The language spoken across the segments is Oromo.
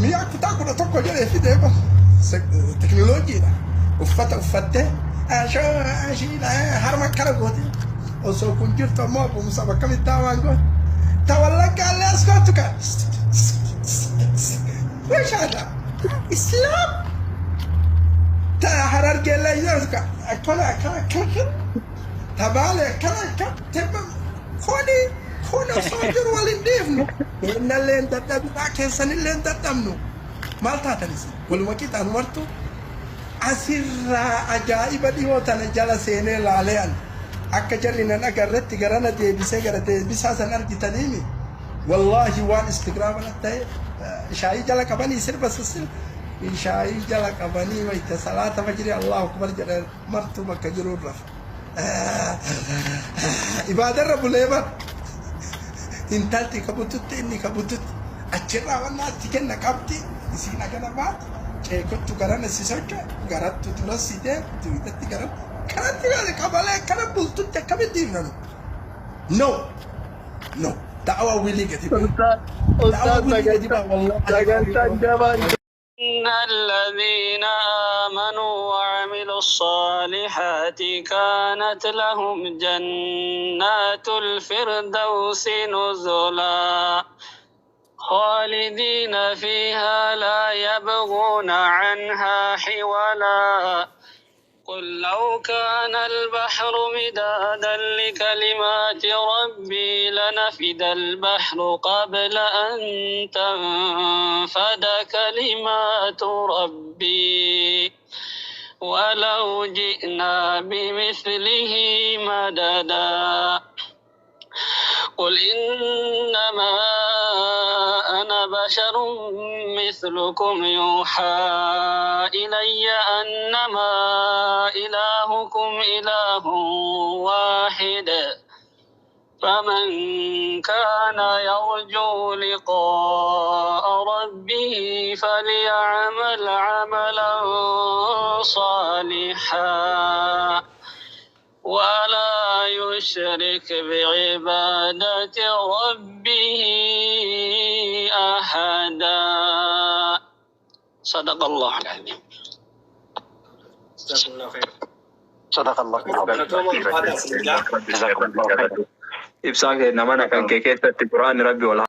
mi'a kutaa kudha tokko jedhee fidee bara teknooloojiidha uffate ashiidha harma akkana goote osoo kun jirtu ammoo abbumsa bakka bittaa waan goone tawallagaallee as gootu kan weeshaadha islaam harargeellee ijaarsu kan akkana tabaale akkana tebba kun osoo jiru waliin deemnu innallee dadhabnaa keessanillee dadhabnu maal taatanis waluma qixaan martu asirraa ajaa'iba dhihoo tana jala seenee laalean akka jarri nan agarretti garana deebisee gara deebisaa san argitaniimi wallaahi waan istigraama ta'e shaayii jala qabanii sirba sissil shaayii jala qabanii wayta salaata fajri allahu akbar jedhan martu bakka jiru raf ibaadarra buleeban intalti kabututti inni kabututti achirraa wannaatti kenna qabdi isiin agana baat ceekottu garana si socha garattu turas ide tuidatti garat kanatti gaale qabalee kana bultutti akkamitti himnanu no da'awa wilii gadi إن الذين آمنوا وعملوا الصالحات كانت لهم جنات الفردوس نزلا خالدين فيها لا يبغون عنها حولا قل لو كان البحر مدادا لكلمات ربي لنفد البحر قبل أن تنفد كلمات ربي ولو جئنا بمثله مددا قل إنما أنا بشر مثلكم يوحى إلي أنما إلهكم إله واحد فمن كان يرجو لقاء ربه فليعمل عملا صالحا ولا يشرك بعبادة ربه أحدا صدق الله العظيم جزاكم الله خير. صدق الله جزاكم الله خير. إبساك نمانا كان كيكيت القرآن ربي ولا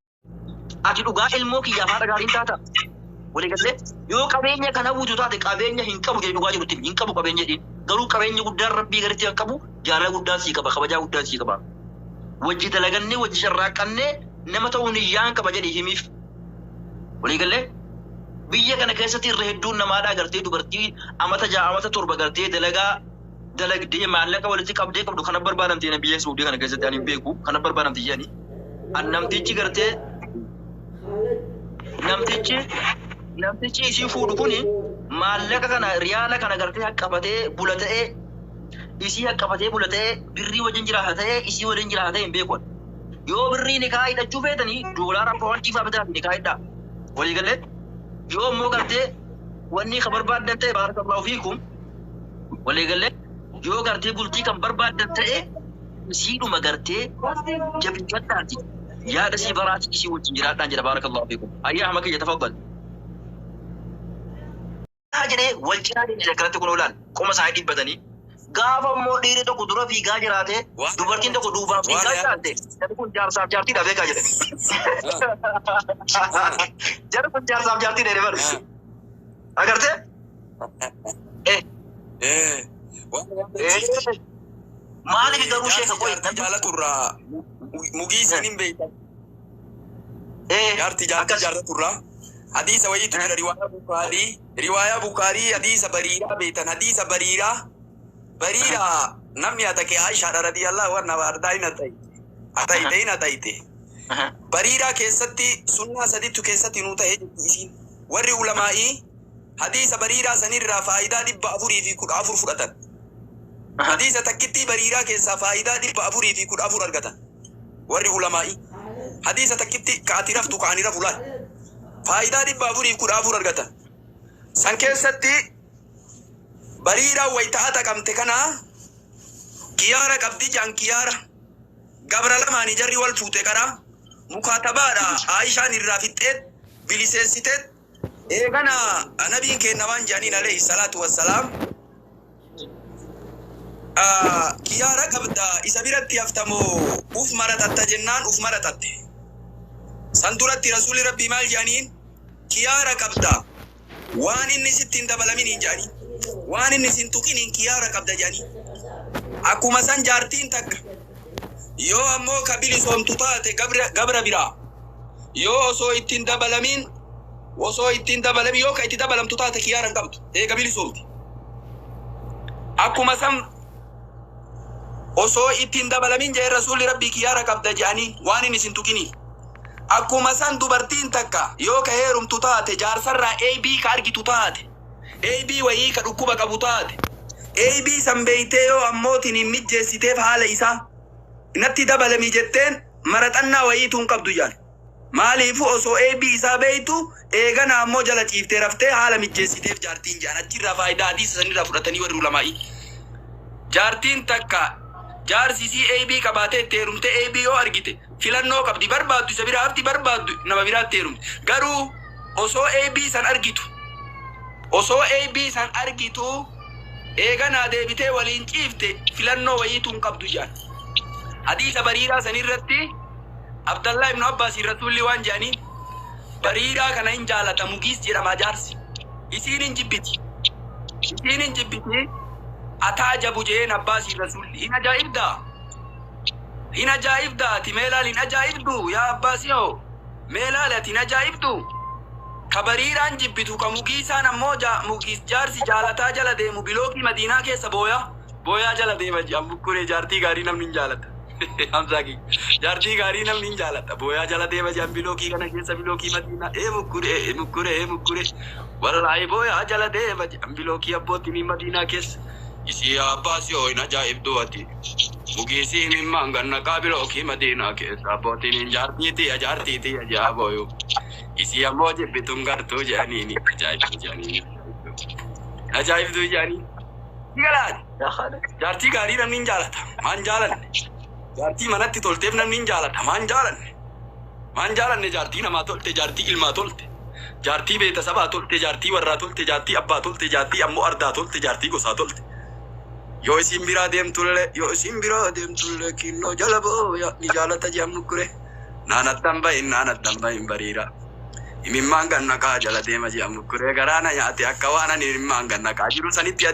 ati dhugaa ilmoo kiyyaaf haadha gaariin taata walii galee yoo qabeenya kana buutu taate qabeenya hin qabu jedhee dhugaa jirutti hin qabu qabeenya jedhin garuu qabeenya guddaan rabbii garitti kan qabu jaalala guddaan sii qaba kabajaa guddaan sii qaba wajji dalagannee wajji sharraaqannee nama ta'uun hiyyaan qaba jedhee himiif walii galee biyya kana keessatti irra hedduun namaadhaa gartee dubartii amata ja'a amata torba gartee dalagaa dalagdee maallaqa walitti qabdee qabdu kana barbaadamtee biyya Suudii kana keessatti ani beeku kana barbaadamtee jedhani annamtichi gartee namtichi isii fuudhu kuni maallaqa kana riyaala kana gartee haqqabatee bulatee isii haqqabatee bulatee birrii wajjin jiraata ta'ee isii wajjin jiraata ta'e hin beekon yoo birrii nikaa hidhachuu feetanii doolaara poontii fa'aa bitaa nikaa hidhaa walii galee yoo immoo gartee wanni ka barbaaddan ta'e baarakallahu fiikum walii galee yoo gartee bultii kan barbaaddan ta'e isiidhuma gartee jabichadhaati yaada si baraati isi wajjin jiraadhaan jedha baarakallahu fiikum ayyaa hamaka yatafaddal ajere wal cinaa deemee kanatti kun oolan qoma isaa dhibbatanii gaafa immoo dhiirri tokko dura fiigaa jiraate dubartiin tokko duubaan fiigaa jiraate jarri kun jaarsaaf jaartii dhabee kaa jedhe jarri kun jaarsaaf jaartii dhabee bar agartee maaliif garuu sheeka qoy jaalaturraa mugii isiniin beektan jaartii jaalaturraa hadiisa wayiitu jira riwaayaa Bukaarii hadiisa bariiraa beektan hadiisa bariiraa namni atake Aishaa radiyallahu anha wardaa hin ataite bariiraa keessatti sunnaa sadiitu keessatti nuu ta'ee jirti isiin warri ulamaa'ii hadiisa bariiraa sanirraa faayidaa 414 fudhatan hadiisa takkitti bariiraa keessaa faayidaa 414 argatan warri ulamaa'ii hadiisa takkitti kaati raftu kaani rafu laal faayidaa 414 argatan san keessatti bariiraa waytaa'ata qabte kana kiyaara qabdi jaan kiyaara gabra lamaanii jarri wal fuute qara mukaatabaadha Aishaan irraa fixxeet biliseessiteet إيغانا نبي كنوان جانين عليه الصلاة والسلام كيارا كبدا إسابيرت يفتمو أوف مرتت جنان أوف مرتت سندورت رسول ربي مال جانين كيارا كبدا وان إني ستين دبلمين جانين وان إني سنتوكين كيارا كبدا جانين أكو مسان جارتين تك يو أمو كبيري سوم تطاته قبر برا يو سو إتين دبلمين وسو إتين دبلمين يو كايتي دبلم تطاته كيارا كبدا إيه كبيري سومتي أكو مسان osoo ittiin dabalamin jee rasuulli rabbii kiyyaara qabda jedhanii waan inni isin tuqini akkuma san dubartiin takka yoo ka heerumtu taate jaarsarraa AB ka argitu taate AB wayii ka dhukkuba qabu taate AB san beeytee yoo ammootiin hin mijjeessiteef haala isaa inatti dabalami jetteen maraxannaa wayiituun qabdu jaan maaliifu osoo AB isaa beeytu eegana ammoo jala ciiftee raftee haala mijjeessiteef jaartiin jaan achirraa faayidaa hadiisa sanirraa fudhatanii warri ulamaa'ii jaartiin takka jaarsisii AB qabaatee teerumte AB yoo argite filannoo qabdi barbaaddu isa biraa hafti barbaaddu nama biraatti teerumte garuu osoo AB san argitu eeganaa deebitee waliin ciifte filannoo wayiituun qabdu jaan hadiisa bariiraa sanirratti Abdallah ibn Abbas rasuulli waan jedhanii bariiraa kana hin jaalata mugiis jedhama jaarsi isiin hin jibbiti أتعجب جين عباسي رسول إن عجائب دا تميلال إن عجائب دو يا عباسيو ميلالة إن عجائب دو كبريران جبتو كموكيسان أموجا موكيس جارسي جالتا جلا دي مبلوكي مدينة كيسا بويا جلا دي مجي أم بكوري جارتي غاري نم نين جالتا همساكي جارتي غاري نم نين جالتا بويا جلا دي مجي أم بلوكي كنا كيسا بلوكي مدينة مكوري والله بويا جلا دي مجي أم بلوكي أبوتي مدينة كيس isi Abbasio in ajaib duati mugisi mimman ganna kabilo ki madina ke sabotin jarti ajaboyo isi amoje bitungar tu janini ajaib tu jani galad jarti gari namin jalata man jalan jarti manatti toltef namin jalata man jalan ne jarti nama tolte jarti ilma tolte jarti beta saba tolte jarti warra tolte jarti abba tolte jarti ammo arda tolte jarti gosa tolte yo isin bira dem tulle kinno jalabo ya ni jalata jam kure nana tambain barira imimman ganna ka jala dem jam kure garana yaati akawana ni imimman ganna ka jiru saniti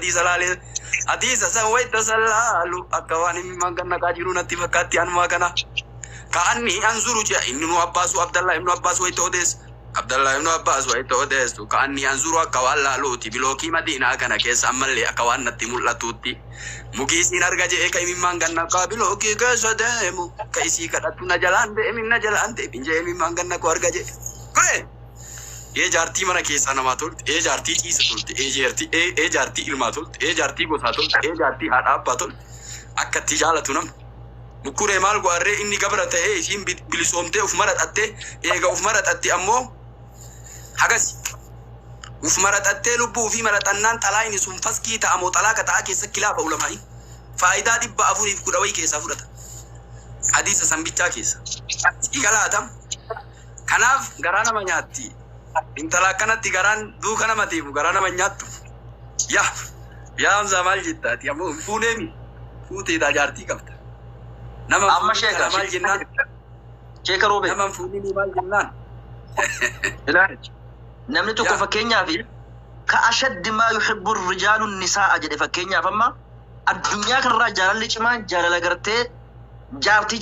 hadisa san wayta sallalu akawana imimman ganna ka jiru natti fakati anwa kana ka anni anzuru ja innu abbasu abdallah ibn abbas wayta odes Abdallah ibn Abbas wayta odestu ka anni anzuru akawalla luti biloki madina kana keessa ammallee akawan natti mul'atutti mugiisin arga jee ka imimman ganna ka biloki keessa deemu ka isii kadhattu na jalaan deemin jee imimman ganna ko arga jee kure ee jaartii mana keessa namaa tolti ee jaartii ciisa tolti ee jaartii ilmaa tolti ee jaartii gosaa tolti ee jaartii haadha abbaa tolti akkatti jaalatu nam mukure maal gwaarree inni gabra ta'ee isiin bilisoomtee uf maradhatte eega uf maradhatte ammoo hagas uf maradhattee lubbuu fi maradhannaan xalaayini sun faskii ta'amoo xalaaka ta'a keessa kilaafa ulamaa'i faayidaa 410 wayii keessaa fudhata hadiisa sanbichaa keessa igalaatam kanaaf garaa nama nyaatti intala akkanatti garaan duuka nama deemu garaa nama nyaattu yaa hamza maal jettaati ammoo fuuneemi fuuteedhaa jaartii qabda nama amma sheeka maal jennaan sheeka roobe nama fuunini maal jennaan namni tokko fakkeenyaaf ka ashaddi maa yuhibbu rijaalu nisaa jedhe fakkeenyaaf amma addunyaa kanarraa jaalalli cimaan jaalala gartee jaartii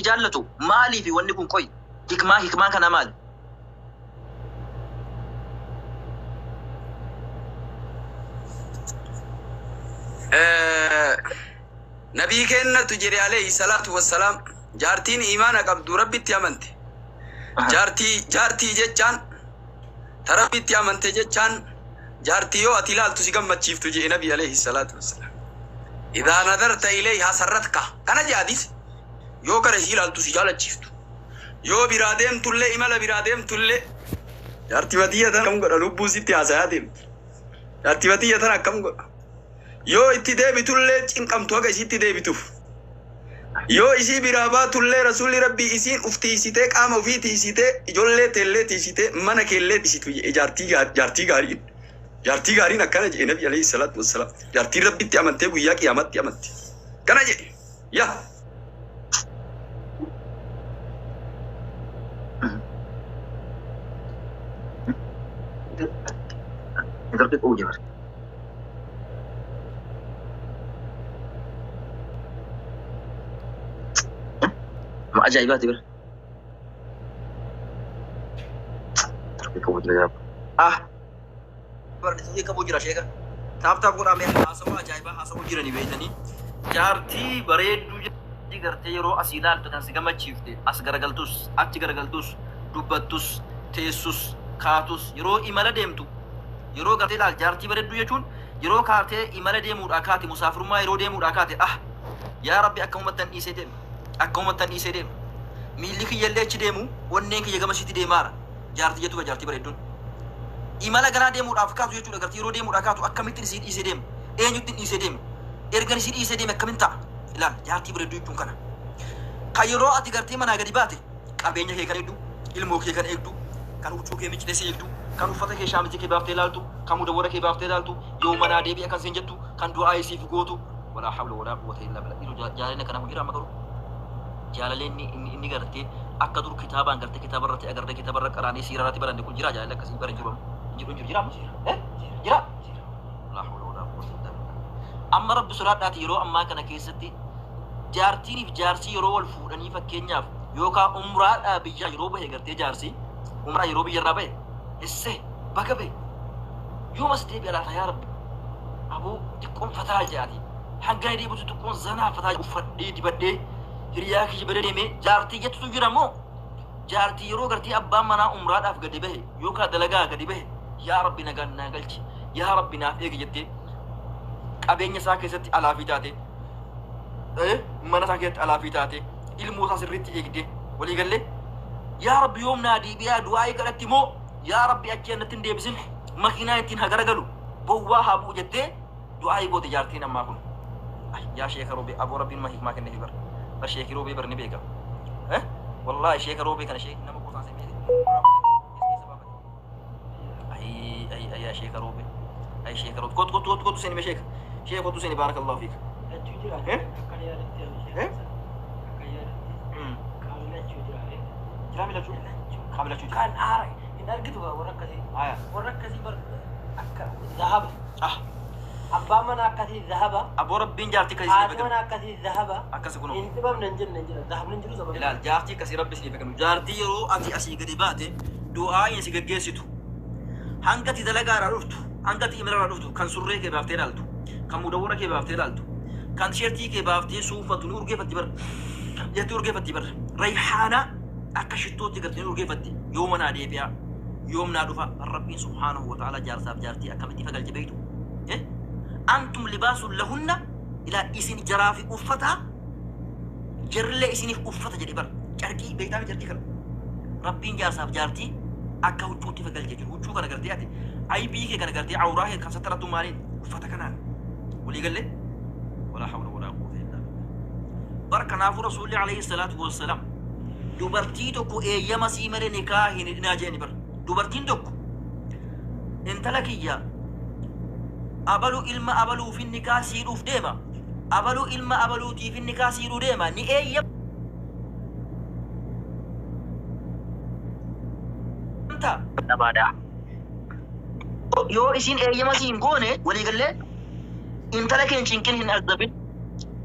jaallatu maaliif wanni kun qoy hikmaa kana maali nabii kennatu jedhe alayhi salaatu wassalaam jaartiin imaana qabdu rabbitti amante jaartii jechaan ta rabbitti amante jechaan jaartii yoo ati ilaaltu si gammachiiftu jedhe nabii alayhi salaatu wassalaam idaa nadarta ilayhaa sarratka kana jedhadis yoo gara isii ilaaltu si jaalachiiftu yoo biraa deemtullee imala biraa deemtullee jaartii matiyya tan akkam godha lubbuu sitti haasayaa deemtu jaartii matiyya tan akkam godha yoo itti deebitullee cinqamtu haga isitti deebituuf Yo isi biraba tulle rasuli rabbi isin uftiisite qaama ufiitiisite ijoollee teellee tiisite mana keellee tiisitu jaartii gaariin akkana jedhe nabi alayhi salaatu wassalaam. Jaartii rabbitti amantee guyyaa qiyaamatti amanti. Kana jedhe yaa. Ngerti kok jar. Ma ajaibat ber. Ngerti kok jar. Berarti kamu jira sheka. Taap guna me hasawa ajaiba hasawa jira ni beetani. Jaartii bareedduu gartee yeroo asii ilaaltu kan si gammachiifte as garagaltus achi garagaltus dubbattus teessus kaatus yeroo imala deemtu yeroo gartee ilaal jaartii bareedduu jechuun yeroo kaatee imala deemuudhaa kaate musaafirummaa yeroo deemuudhaa kaate yaa rabbi akka uummattan dhiisee deemu miilli kiyyallee achi deemu onneen kiyya gamasitti deemaara jaartii jettuuba jaartii bareedduun imala ganaa deemuudhaaf kaatu jechuudha gartee yeroo deemuudhaa kaatu akkamittiin isii dhiisee deemu eenyuttiin dhiisee deemu ergan isii dhiisee deeme akkamin ta'a ilaal jaartii bareedduu jechuun kana kan yeroo ati gartee manaa gadi baate qabeenya kee kan eegdu ilmoo kee kan eegdu kan huccuu kee micciiree eegdu kan uffata kee shaamicha kee baaftee ilaaltu kan mudawwara kee baaftee ilaaltu yoo manaa deebi'e kan siin jettu kan du'aa isiif gootu walaa hawla walaa quwwata illaa billah dhiiroo jaalala kana hojii raama garuu jaalalleen inni gartee akka dur kitaabaan gartee kitaaba irratti agartee kitaaba irra qaraanii siiraa irratti baranne kun jira jaalala akkasii baran jiru jira jira walaa hawla walaa quwwata illaa billah amma rabbi sodaadhaati yeroo ammaa kana keessatti jaartiiniif jaarsii yeroo wal fuudhanii fakkeenyaaf yookaan umraadhaa biyya yeroo bahe gartee jaarsii umraa yeroo biyya irraa bahe isse baga bahe yoo mas deebi'a laata yaa rabbi aboo xiqqoon fataa jedhati hanga deebitu xiqqoon zanaa fataa uffadhee dibadhee hiriyaa kiyya bada deemee jaartii jettutu jira moo jaartii yeroo gartee abbaan manaa umraadhaaf gadi bahe yookaan dalagaa gadi bahe yaa rabbi nagaan naa galchi yaa rabbi naaf eegi jettee qabeenya isaa keessatti alaafii taate mana isaa keessatti alaafii taate ilmoo isaa sirriitti eegdee walii gallee yaa rabbi yoom naa deebi'aa du'aa kadhatti moo yaa rabbi achi annatti hin deebisin makiinaa ittiin hagaragalu bowwaa haa bu'u jettee du'aa goote jaartiin ammaa kun yaa sheeka roobee aboo rabbiin hiikmaa kennee bar sheeki roobee bar ni beeka wallaahi sheeka roobee kana sheeki nama qotaan se yaa sheeka roobee sheeka roobee kottu seni sheeka sheeka kottu seni baarakallahu fiik كان عاري إن أرجعوا وركزي بر ذهب أبا من أكثر ذهب أبو ربين جارتي كذي أبا من أكثر ذهب أكثر كنوا إنت بام ننجل ذهب ننجلو زمان لا جارتي كثير ربي سني بكنو جارتي يرو أتي أسي قريباته دعاء ينسي قجيسيتو هنگتي دلقا رفتو هنگتي إمرا رفتو كان سرّي كي بافتي رالتو كان مدورة كي بافتي رالتو كان شيرتي كي بافتي سوفة نور كي فتي بر يتور كي فتي بر ريحانة أكشتوت تقدر نور كي فتي يومنا ديبيا يومنا دفع الرب سبحانه وتعالى جارساب جارتي أكمتي فقال جبيتو أنتم لباس لهن إلى إسن جرافي أفتها جرل إسن أفتها جدي بر جارتي بيتام جارتي كر ربين جارساب جارتي أكا وجوتي فقال جبيتو وجو كنا قرتي أتي أي بيك كنا قرتي عوراه كان سترة مالين أفتها كنان ولي قال لي ولا حول ولا قوة إلا بالله بركنا رسول عليه الصلاة والسلام dubartii tokko eeyyama sii malee nikaa hin hidhinaa bar dubartiin tokko intala kiyya abaluu ilma abaluu fi nikaa siidhuuf deema abaluu ilma abaluutii fi nikaa siidhuu deema ni eeyyamta nabaadhaa yoo isin eeyyama sii hin goone walii gallee intala keen cinqin hin ardabin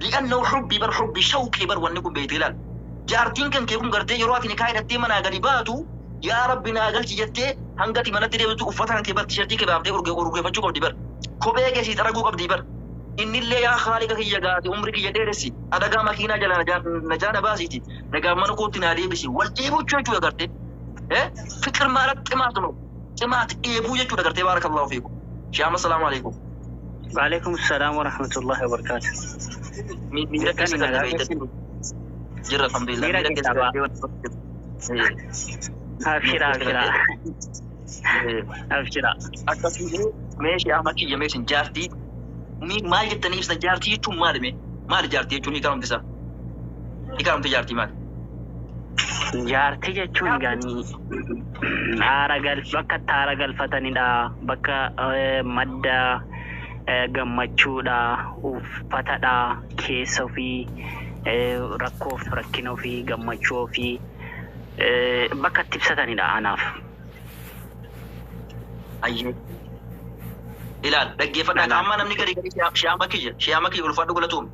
li'annahu hubbi bar hubbi shawqi bar wanni kun beeyte ilaal jaartiin kan kee kun gartee yeroo ati nikaa hidhattee manaa gadi baatu yaa rabbi naa galchi jettee hangati manatti deebitu uffata kan kee bar tishertii kee baaftee urgeeffachuu qabdi bar kophee kee sii xaraguu qabdi bar innillee yaa haaliqa kiyya gaate umri kiyya dheeressi adagaa makiinaa jala najaana baasiiti nagaa mana kootti naa deebisi wal dheebuchuu jechuudha gartee fikir maalat ximaatu no ximaati dheebuu jechuudha gartee baarakallahu fiikum shaama salaamu alaikum وعليكم السلام ورحمة الله وبركاته. مين كان جرى الحمد لله أبشرا ماشي أحمد كي جميسن جارتي مي ما جتني بس جارتي توم مالي مال جارتي توني كلام تسا Ikaamte jaartii maali? Jaartii jechuun gaanii bakka taara galfatanidha. Bakka madda gammachuudha, uffatadha, keessa ofii rakkoo fi rakkina ofii gammachuu ofii bakka itti ibsatanidha anaaf. Ayyee. Ilaal dhaggeeffadhaa amma namni gadi shi'aama kiyya ulfaadhu galatuun.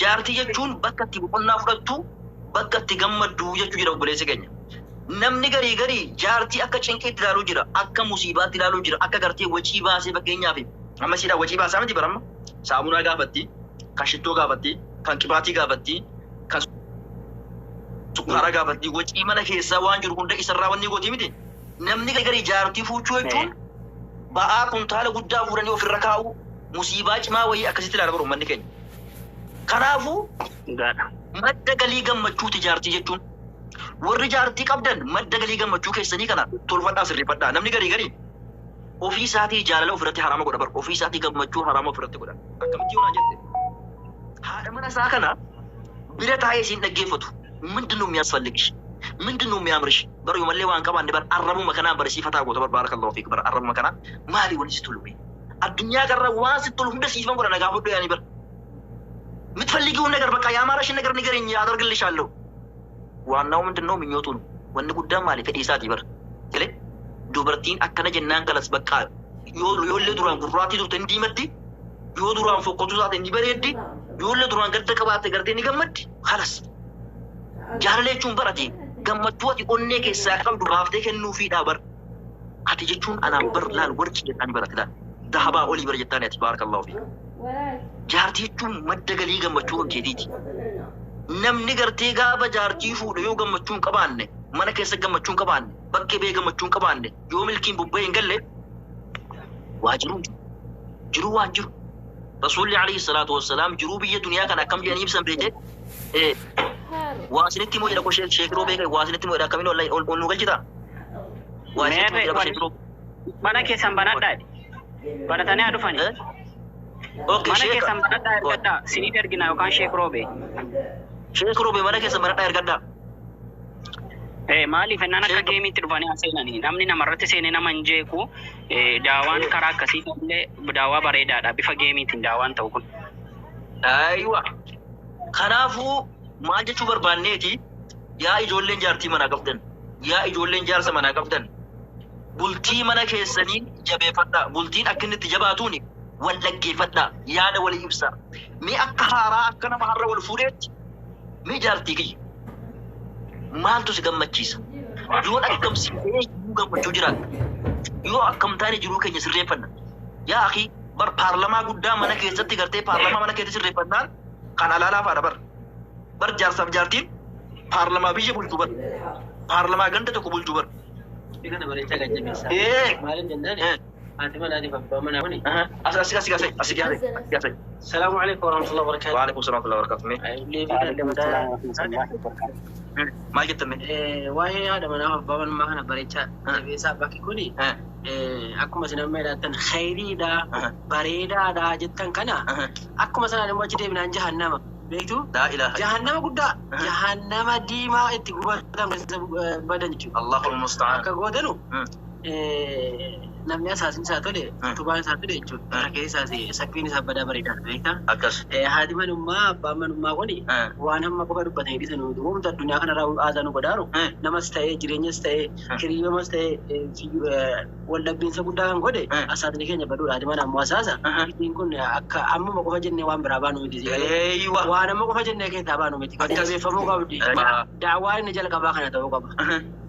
Jaartii jechuun bakka itti boqonnaa fudhattu, bakka itti gammaddu jechuu jira obboleessa keenya. Namni garii jaartii akka cinqeetti ilaaluu jira, akka musiibaatti ilaaluu jira, akka gartee wacii baasee fakkeenyaaf amma siidhaa wacii baasaa miti baramma. Saamunaa gaafatti, kan shittoo gaafatti, kan qibaatii gaafatti, kan sukkaara gaafatti, wacii mana keessaa waan jiru hunda isarraa wanni gootii miti. Namni garii jaartii fuuchuu jechuun ba'aa kuntaala guddaa fuudhanii ofirra kaa'u musiibaa cimaa wayii akkasitti ilaala baru uummanni keenya. Kanaafuu madda galii gammachuuti jaartii jechuun. Warri jaartii qabdan madda galii gammachuu keessanii kana tolfadhaa sirreeffadhaa. Namni garii ofii isaatii jaalala ofirratti haraama godha bar. Ofii isaatii gammachuu haraama ofirratti godha. Akkamitti yoonaa jette? Haadha mana isaa kana bira taa'ee isiin dhaggeeffatu. ምንድነው የሚያስፈልግሽ? ምንድነው የሚያምርሽ? በሩ የመለ ዋን ቀባ እንደበር አረቡ መከና በርሲ ፈታ ጎተ በር ባረከላሁ ፊክ በር አረቡ መከና ማሊ ወንስ ትሉቢ አዱኛ ቀረ ዋን ስትሉ እንደ ሲፈን ጎረ ነጋ ሁሉ ያኒ በር የምትፈልጊውን ነገር በቃ ያማረሽን ነገር ንገረኝ አደርግልሻለሁ። ዋናው ምንድነው ምኞቱ ነው። ወን ጉዳይ ማለት ፈዲሳት ይበር ከለ ዱበርቲን አከነ ጀናን ከለስ በቃ ዮለ ዱራን ጉራቲ ዱት እንዲመዲ ዮ ዱራን ፎቆቱ ዛት እንዲበረዲ ዮለ ዱራን ገደ ቀባት ገርቴን ይገመድ خلاص jaarleechuun barate gammachuu ati onnee keessaa qabdu baaftee kennuu fi dhaabar ati jechuun anaan bar laal warqii jedhaan barate laal dahabaa olii bara jettaan ati baarakallahu fi jaartii jechuun madda galii gammachuu kan keetiiti. Namni gartee gaafa jaartii fuudhe yoo gammachuu hin qabaanne mana keessa gammachuu hin qabaanne bakkee bee gammachuu hin qabaanne yoo milkiin bubbee hin galle waa jiru waan jiru. Rasuulli alayhi salaatu wassalaam jiruu biyya duniyaa kana akkam jedhanii ibsan beekte waasinitti moo jedha ko sheekiroo beeka waasinitti moo jedha akkamin wallahi ol nu galchita waasinitti moo jedha ko sheekiroo mana keessan banadhaa banatanii haa dhufani mana keessan banadhaa ergadhaa sinii ergina yookaan sheekiroo bee mana keessan banadhaa ergadhaa maaliif ennaan akka geemiitti dhufanii seenanii namni namarratti seenee nama hin jeeku daawaan karaa akkasii illee daawaa bareedaadha bifa geemiitiin daawaan ta'u kun. Aywa kanaafuu maal jechuu barbaanneeti yaa ijoolleen jaartii manaa qabdan yaa ijoolleen jaarsa manaa qabdan bultii mana keessanii jabeeffadhaa bultiin akka inni itti jabaatuun wal dhaggeeffadhaa yaada walii ibsaa mee akka haaraa akka nama har'a wal fuudheetti mee jaartii kiyya maaltu si gammachiisa yoo akkamsiisee jiruu gammachuu jiraata yoo akkamtaane jiruu keenya sirreeffanna yaa akhi bar paarlamaa guddaa mana keessatti gartee paarlamaa mana keessatti sirreeffannaan kan alaalaa faadha bar jaarsaaf jaartiin paarlamaa biyya bulchuu bar paarlamaa ganda tokko bulchuu bar. Kana bareechaa kan jabeessa. Maalin jennaan haati manaatiif abbaa manaa kuni. Asii gaasee. Salaamu alaikum warahmatullahi wabarakatuh. Wa alaikum salaam warahmatullahi wabarakatuh. Maal jettame? Waa'ee haadha manaa abbaa manaa kana bareechaa jabeessaa bakki kuni akkuma isin amma jedhattan khayriidha bareedaadha jettan kana akkuma sanaan immoo achi deebinaan jahannama. Beektu? Jahannama guddaa jahannama diimaa itti gubatan badan jechuudha. Allahul musta'an. Akka gootanu namni asaasin isaa tole utubaan isaa tole jechuudha. Kana keessaas sakkiin isaa badaa bareedaadha beektaa? Akkas. Haati manummaa abbaan manummaa kuni waan hamma qofa dubbatanii dhiisan wanta addunyaa kanarraa aadaa nu godhaaru namas ta'ee jireenyas ta'ee hiriyoomas ta'ee waldhabbiinsa guddaa kan godhe asaasni keenya baduudha. Haati mana ammoo asaasa. Ittiin kun akka ammuma qofa jennee waan biraa baanu miti. Waan amma qofa jennee keessaa baanu miti. Jabeeffamuu qabdi. Daawwaan inni jalqabaa kana ta'uu qaba.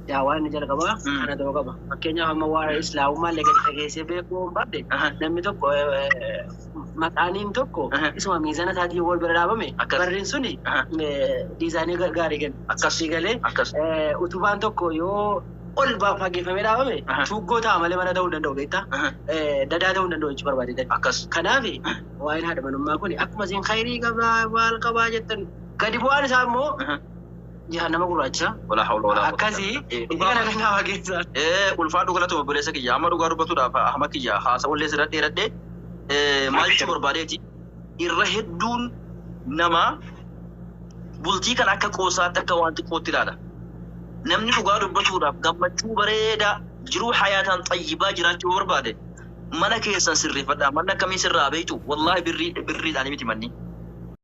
Daawwaan inni jalqabaa kana ta'uu qaba. Fakkeenyaaf amma waa'ee islaamummaa illee gadi fageessee beekuu hin barde namni tokko maqaaniin tokko isuma miizana isaatiin wal bira dhaabame barriin suni diizaanii gaarii kenna. Akkasii galee utubaan tokko yoo ol fageeffamee dhaabame tuuggoo ta'a malee mana ta'uu hin danda'u beektaa? Dadaa ta'uu hin danda'u jechuu barbaade. Kanaaf waa'een haadha manummaa kun akkuma isin khayrii qabaa maal qabaa jettan gadi bu'aan isaa immoo jahannama gurraacha. Wala hawla wala quwwata. Akkasii itti kana kan nama geessa. Ulfaadhu galatu obboleessa kiyya amma dhugaa dubbatuudhaaf ahma kiyya haasawallee sirratti dheeradhee maal jechuu barbaadeeti irra hedduun nama bultii kan akka qoosaatti akka wanti qootti ilaala. Namni dhugaa dubbatuudhaaf gammachuu bareedaa jiruu hayaataan xayyibaa jiraachuu barbaade mana keessan sirreeffadhaa. Manni akkamii sirraa beektu? Wallaahi birriidhaan miti manni.